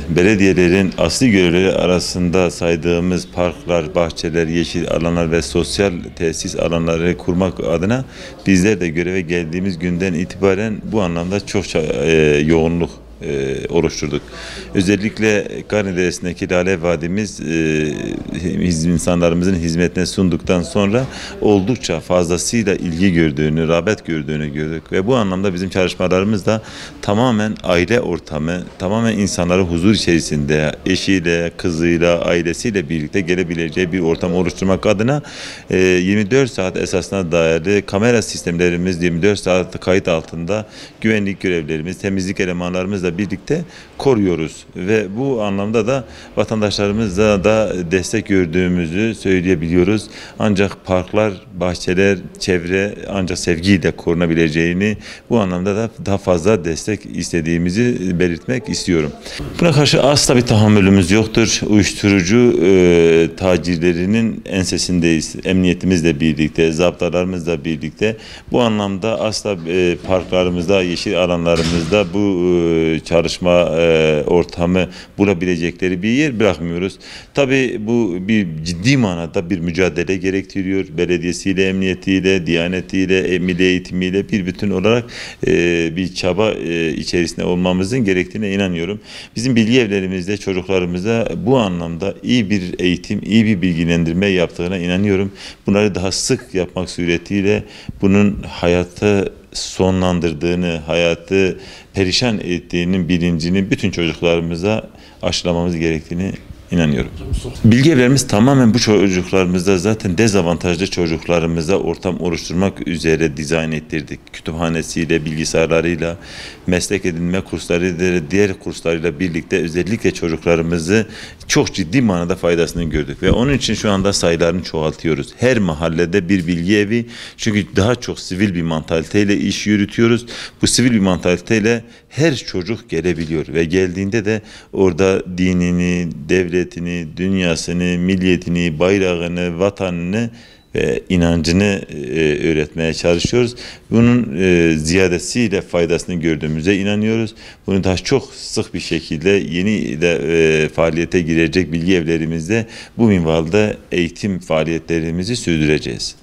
Belediyelerin asli görevleri arasında saydığımız parklar, bahçeler, yeşil alanlar ve sosyal tesis alanları kurmak adına bizler de göreve geldiğimiz günden itibaren bu anlamda çokça yoğunluk oluşturduk. Özellikle Karne Deresi'ndeki Lale Vadimiz insanlarımızın hizmetine sunduktan sonra oldukça fazlasıyla ilgi gördüğünü, rağbet gördüğünü gördük ve bu anlamda bizim çalışmalarımız da tamamen aile ortamı, tamamen insanları huzur içerisinde eşiyle, kızıyla, ailesiyle birlikte gelebileceği bir ortam oluşturmak adına 24 saat esasına dayalı kamera sistemlerimiz 24 saat kayıt altında güvenlik görevlilerimiz, temizlik elemanlarımızla birlikte koruyoruz ve bu anlamda da vatandaşlarımızla da destek gördüğümüzü söyleyebiliyoruz. Ancak parklar, bahçeler, çevre ancak sevgiyle korunabileceğini, bu anlamda da daha fazla destek istediğimizi belirtmek istiyorum. Buna karşı asla bir tahammülümüz yoktur. Uyuşturucu tacirlerinin ensesindeyiz. Emniyetimizle birlikte, zaptalarımızla birlikte. Bu anlamda asla parklarımızda, yeşil alanlarımızda bu çalışma ortamı bulabilecekleri bir yer bırakmıyoruz. Tabii bu bir ciddi manada bir mücadele gerektiriyor. Belediyesiyle, emniyetiyle, diyanetiyle, milli eğitimiyle bir bütün olarak bir çaba içerisinde olmamızın gerektiğine inanıyorum. Bizim bilgi evlerimizde çocuklarımıza bu anlamda iyi bir eğitim, iyi bir bilgilendirme yaptığına inanıyorum. Bunları daha sık yapmak suretiyle bunun hayatı sonlandırdığını, hayatı perişan ettiğinin bilincini bütün çocuklarımıza aşılamamız gerektiğini inanıyorum. Bilgi evlerimiz tamamen bu çocuklarımızda zaten dezavantajlı çocuklarımıza ortam oluşturmak üzere dizayn ettirdik. Kütüphanesiyle, bilgisayarlarıyla, meslek edinme kurslarıyla, diğer kurslarıyla birlikte özellikle çocuklarımızı çok ciddi manada faydasını gördük. Ve onun için şu anda sayılarını çoğaltıyoruz. Her mahallede bir bilgi evi, çünkü daha çok sivil bir mantaliteyle iş yürütüyoruz. Bu sivil bir mantaliteyle her çocuk gelebiliyor ve geldiğinde de orada dinini, devletini, dünyasını, milliyetini, bayrağını, vatanını ve inancını öğretmeye çalışıyoruz. Bunun ziyadesiyle faydasını gördüğümüze inanıyoruz. Bunu daha çok sık bir şekilde yeni de faaliyete girecek bilgi evlerimizde bu minvalde eğitim faaliyetlerimizi sürdüreceğiz.